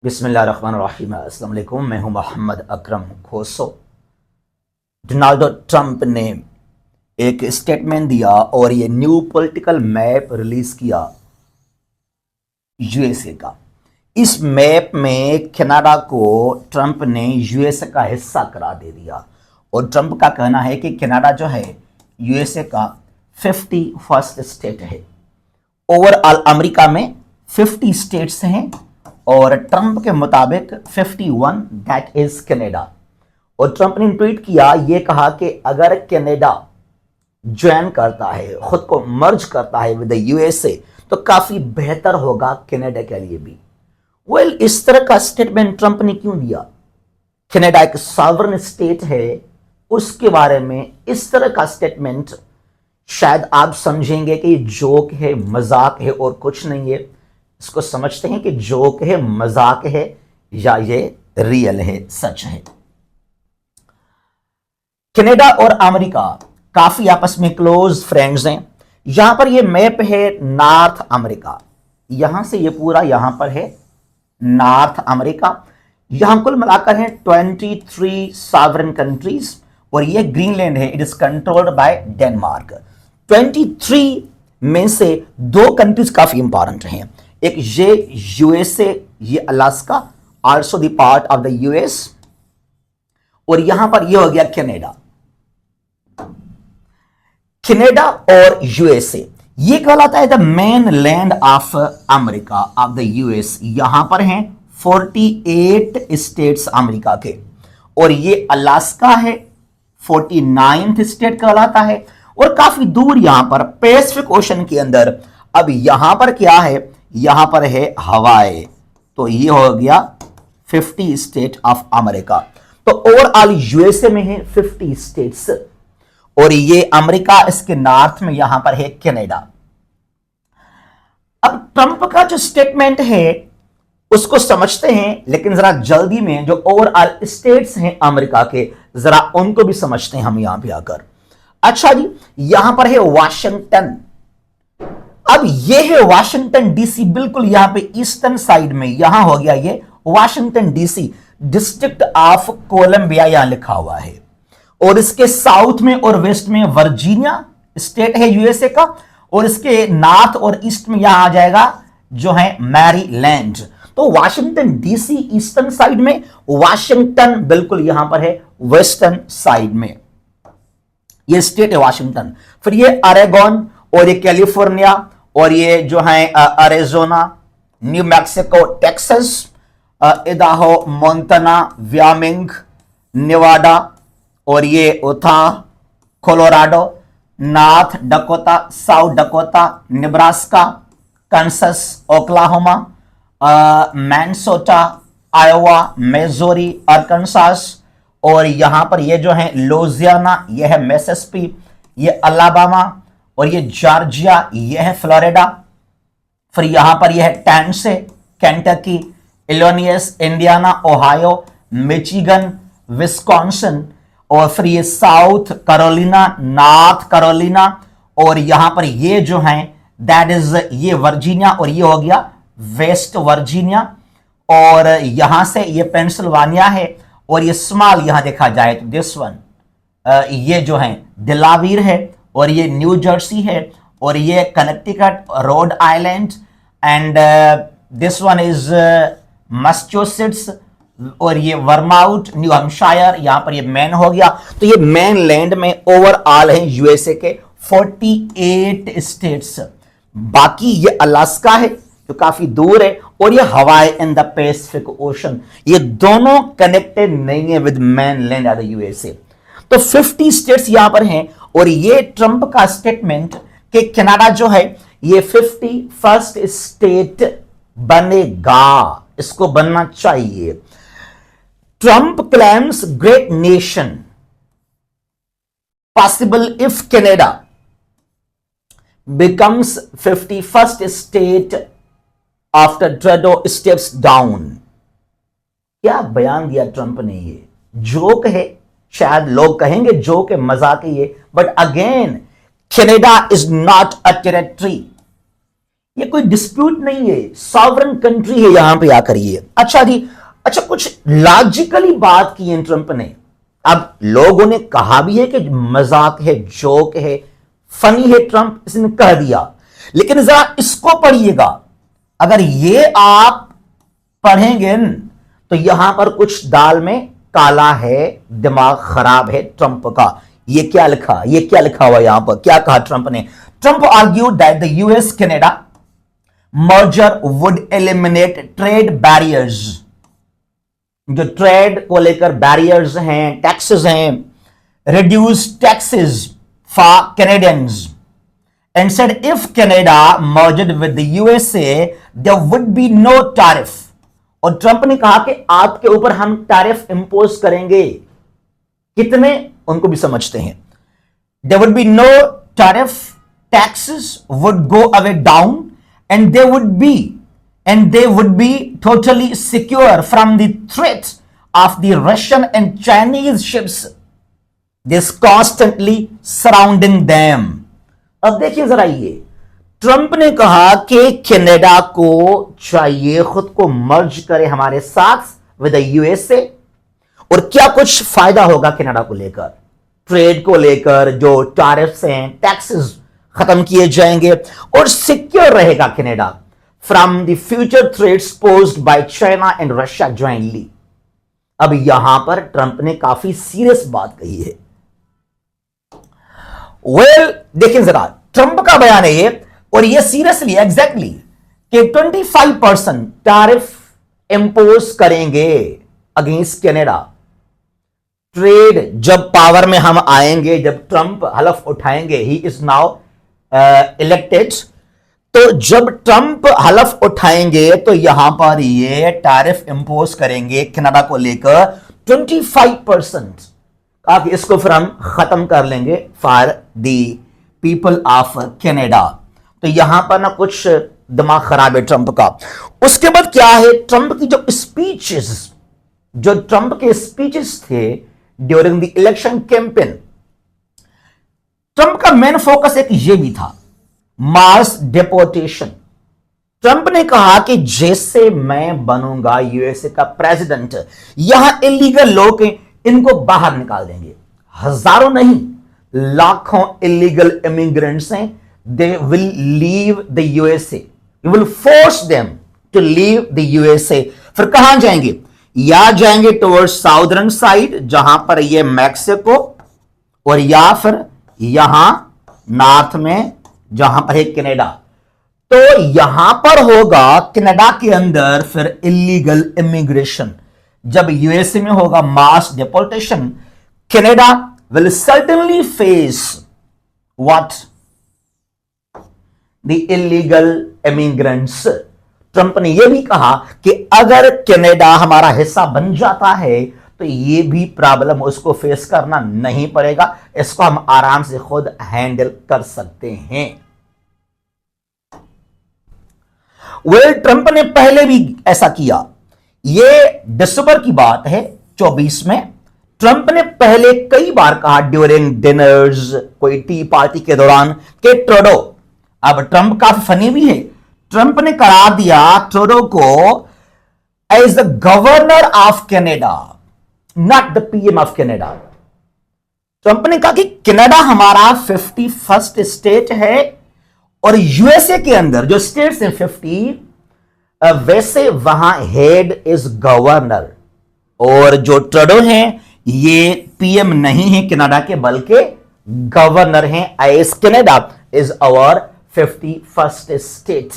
बिस्मिल्लाहिर्रहमानिर्रहीम। अस्सलाम वालेकुम। मैं हूं मोहम्मद अकरम खोसो। डोनाल्ड ट्रंप ने एक स्टेटमेंट दिया और ये न्यू पॉलिटिकल मैप रिलीज किया यूएसए का। इस मैप में कनाडा को ट्रंप ने यूएसए का हिस्सा करार दे दिया और ट्रंप का कहना है कि कनाडा जो है यूएसए का 51st स्टेट है। ओवरऑल अमेरिका में 50 स्टेट्स हैं और ट्रंप के मुताबिक 51 दैट इज कनाडा। और ट्रंप ने ट्वीट किया, ये कहा कि अगर कनाडा ज्वाइन करता है, खुद को मर्ज करता है विद यूएसए, तो काफी बेहतर होगा कनाडा के लिए भी। वेल, इस तरह का स्टेटमेंट ट्रंप ने क्यों दिया? कनाडा एक सॉवरेन स्टेट है, उसके बारे में इस तरह का स्टेटमेंट शायद आप समझेंगे कि ये जोक है, मजाक है और कुछ नहीं है। इसको समझते हैं कि जोक है, मजाक है या ये रियल है, सच है। कनाडा और अमेरिका काफी आपस में क्लोज फ्रेंड्स हैं। यहां पर ये मैप है नॉर्थ अमेरिका, यहां से ये पूरा यहां पर है नॉर्थ अमेरिका। यहां कुल मिलाकर है 23 सॉवरेन कंट्रीज और ये ग्रीनलैंड है, it is controlled by Denmark. 23 में से 2 कंट्रीज काफी इंपॉर्टेंट हैं, एक ये यूएसए, ये Alaska, also the part of the US, और यहां पर ये हो गया कनाडा। कनाडा और यूएसए ये कहलाता है the main land of America of the US. यहां पर हैं 48 स्टेट्स अमेरिका के, और ये अलास्का है 49th स्टेट कहलाता है, और काफी दूर यहां पर पैसिफिक ओशन के अंदर। अब यहां पर क्या है? यहां पर है हवाई, तो ये हो गया 50 स्टेट ऑफ अमेरिका। तो ओवरऑल यूएसए में है 50 स्टेट्स, और ये अमेरिका इसके नॉर्थ में यहां पर है कनाडा। अब ट्रंप का जो स्टेटमेंट है उसको समझते हैं, लेकिन जरा जल्दी में जो ओवरऑल स्टेट्स हैं अमेरिका के, जरा उनको भी समझते हैं हम यहां पे आकर। अच्छा जी, यहां पर है वाशिंगटन। अब ये है वाशिंगटन डीसी, बिल्कुल यहां पे ईस्टर्न साइड में, यहां हो गया ये Washington DC, district of Columbia यहां लिखा हुआ है। और इसके साउथ में और वेस्ट में वर्जीनिया स्टेट है यूएसए का, और इसके नॉर्थ और ईस्ट में यहां आ जाएगा जो है मैरीलैंड। तो वाशिंगटन डीसी ईस्टर्न साइड में, वाशिंगटन बिल्कुल यहां पर है वेस्टर्न साइड में, ये स्टेट है वाशिंगटन। फिर ये अरेगोन, और ये कैलिफोर्निया, और ये जो है Arizona, New Mexico, Texas, Idaho, Montana, Wyoming, Nevada, और ये Utah, Colorado, North Dakota, South Dakota, Nebraska, Kansas, Oklahoma, Minnesota, Iowa, Missouri, Arkansas, और यहां पर ये जो है लुजियाना, ये है मिसिसिपी, ये अलाबामा, और ये जॉर्जिया, ये है फ्लोरिडा। फिर यहां पर ये है Tennessee, Kentucky, Illinois, Indiana, Ohio, Michigan, Wisconsin, और फिर ये साउथ कैरोलिना, नॉर्थ कैरोलिना, और यहां पर ये जो है दैट इज ये वर्जीनिया, और ये हो गया वेस्ट वर्जीनिया, और यहां से ये पेंसिल्वानिया है, और ये स्मॉल यहां देखा जाए तो दिस वन ये जो है डिलावीर है, और ये न्यू जर्सी है, और ये Connecticut, Rhode Island, and this one is Massachusetts, और ये वर्माउथ, न्यू हैम्पशायर, यहां पर ये मैन हो गया। तो ये मैन लैंड में ओवरऑल है यूएसए के 48 स्टेट्स। बाकी ये अलास्का है जो काफी दूर है, और ये हवाई इन द पैसिफिक ओशन, ये दोनों कनेक्टेड नहीं है with man land of the USA. तो 50 स्टेट्स यहां पर हैं, और ये ट्रंप का स्टेटमेंट कि कनाडा जो है ये 51st स्टेट बनेगा, इसको बनना चाहिए। Trump claims great nation possible if Canada becomes 51st state after Trudeau steps down। क्या बयान दिया ट्रंप ने? ये जोक है, शायद लोग कहेंगे जोक है, मजाक है ये, but again Canada is not a territory, ये कोई डिस्प्यूट नहीं है, सॉवरेन कंट्री है यहां पे आकर ये। अच्छा जी, अच्छा कुछ लॉजिकली बात की है ट्रंप ने। अब लोगों ने कहा भी है कि मजाक है, जोक है, फनी है, ट्रंप इसने कह दिया, लेकिन जरा इसको पढ़िएगा। अगर ये आप पढ़ेंगे तो यहां पर कुछ दाल में काला है, दिमाग खराब है ट्रंप का। ये क्या लिखा, ये क्या लिखा हुआ यहां पर, क्या कहा ट्रंप ने? Trump argued that the US Canada merger would eliminate trade barriers. जो ट्रेड को लेकर बैरियर्स हैं, टैक्सेस हैं, reduce taxes for Canadians, and said if Canada merged with the USA there would be no tariff। और Trump ने कहा कि आपके ऊपर हम टैरिफ इंपोज करेंगे। कितने, उनको भी समझते हैं। there would be no tariff, taxes would go away down, and they would be totally secure from the threat of the Russian and Chinese ships this constantly surrounding them। अब देखिए जरा, ये ट्रंप ने कहा कि कनाडा को चाहिए खुद को मर्ज करे हमारे साथ विद यूएसए, और क्या कुछ फायदा होगा कनाडा को लेकर, ट्रेड को लेकर, जो टैरिफ्स हैं, टैक्सेस खत्म किए जाएंगे और सिक्योर रहेगा Canada from the future threats posed by China and Russia jointly. अब यहां पर ट्रंप ने काफी सीरियस बात कही है। देखिए जरा, ट्रंप का बयान है ये, और ये सीरियसली एग्जैक्टली कि 25% टैरिफ इंपोज करेंगे अगेंस्ट कनाडा। ट्रेड जब पावर में हम आएंगे, जब ट्रंप हलफ उठाएंगे, ही इज नाउ इलेक्टेड, तो जब ट्रंप हलफ उठाएंगे तो यहां पर ये टैरिफ इंपोज करेंगे कनाडा को लेकर 25%। कि इसको फिर हम खत्म कर लेंगे for the people of Canada. तो यहां पर ना कुछ दिमाग खराब है ट्रंप का। उसके बाद क्या है, ट्रंप की जो स्पीचेस, जो ट्रंप के स्पीचेस थे during the election campaign, Trump का मेन फोकस एक ये भी था, मास डिपोर्टेशन। ट्रंप ने कहा कि जैसे मैं बनूंगा यूएसए का प्रेसिडेंट, यहां इलीगल लोग हैं, इनको बाहर निकाल देंगे। हजारों नहीं, लाखों इलीगल इमिग्रेंट्स हैं, they will leave the USA, you will force them to leave the USA. फिर कहां जाएंगे? या जाएंगे टुवर्ड्स साउदर्न साइड जहां पर ये मैक्सिको, और या फिर यहां नॉर्थ में जहां पर है कनाडा। तो यहां पर होगा कनाडा के अंदर फिर इलीगल इमिग्रेशन। जब यूएसए में होगा mass deportation, Canada will certainly face what, the illegal immigrants. Trump ने यह भी कहा कि अगर कनाडा हमारा हिस्सा बन जाता है तो यह भी प्रॉब्लम उसको फेस करना नहीं पड़ेगा, इसको हम आराम से खुद हैंडल कर सकते हैं। ट्रंप ने पहले भी ऐसा किया। ये दिसंबर की बात है 24 में, ट्रंप ने पहले कई बार कहा ड्यूरिंग डिनर्स, कोई टी पार्टी के दौरान, कि ट्रूडो, अब ट्रंप काफी फनी भी है, ट्रंप ने करार दिया ट्रूडो को as the governor of Canada, not the PM of Canada. Trump ने कहा कि कनाडा हमारा 51st स्टेट है, और यूएसए के अंदर जो स्टेट्स हैं 50, वैसे वहां हेड इज गवर्नर, और जो ट्रूडो हैं ये पीएम नहीं है कनाडा के, बल्कि गवर्नर हैं, as Canada is our 51st state.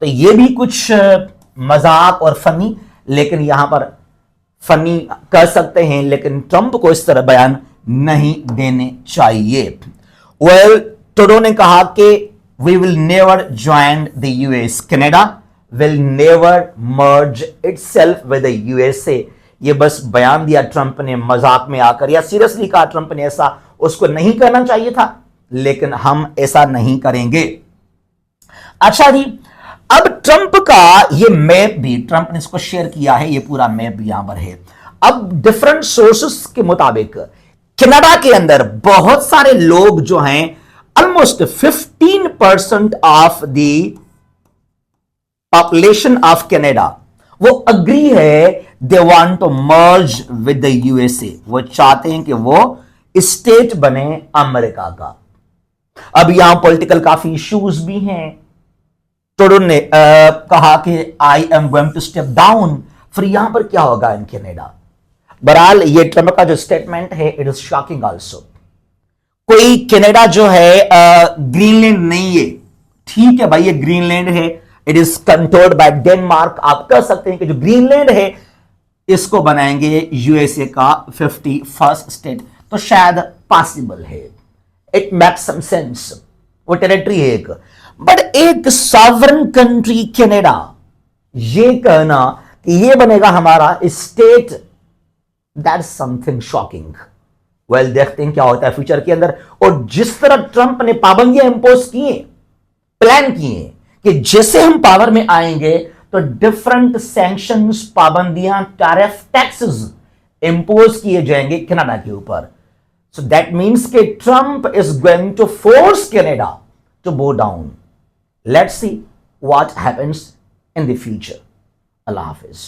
तो ये भी कुछ मजाक और फनी, लेकिन यहां पर फनी कर सकते हैं, लेकिन ट्रंप को इस तरह बयान नहीं देने चाहिए। ट्रूडो ने कहा कि we will never join the US, Canada will never merge itself with the USA। ये बस बयान दिया ट्रंप ने मजाक में आकर, या सीरियसली कहा ट्रंप ने, ऐसा उसको नहीं करना चाहिए था, लेकिन हम ऐसा नहीं करेंगे। अच्छा जी, अब ट्रंप का ये मैप भी ट्रंप ने इसको शेयर किया है, ये पूरा मैप भी यहां पर है। अब डिफरेंट सोर्सेस के मुताबिक कनाडा के अंदर बहुत सारे लोग जो हैं, almost 15% of the population of Canada, वो अग्री है, they want to merge with the USA, वो चाहते हैं कि वो स्टेट बने अमेरिका का। अब यहां पॉलिटिकल काफी इश्यूज भी हैं। ट्रूडो ने कहा कि I am going to step down, फिर यहां पर क्या होगा इन कनाडा। बहरहाल ये ट्रम्प का जो स्टेटमेंट है इट इज शॉकिंग ऑल्सो। कोई कनाडा जो है ग्रीनलैंड नहीं है, ठीक है भाई ये ग्रीनलैंड है, it is controlled by Denmark. आप कह सकते हैं कि जो ग्रीनलैंड है इसको बनाएंगे यूएसए का 51st स्टेट, तो शायद पॉसिबल है, इट मेक्स सम सेंस, वो टेरिटरी है एक। बट एक सॉवरन कंट्री कनाडा ये कहना कि ये बनेगा हमारा state, that's something shocking. Well देखते हैं क्या होता है फ्यूचर के अंदर। और जिस तरह ट्रंप ने पाबंदियां इंपोज की हैं, प्लान किए कि जैसे हम पावर में आएंगे तो डिफरेंट सैंक्शंस, पाबंदियां, टैरिफ, टैक्सेस इंपोज किए जाएंगे कनाडा के ऊपर। सो दैट मीन्स कि Trump is going to force Canada to bow down. Let's see what happens in the future. अल्लाह हाफिज।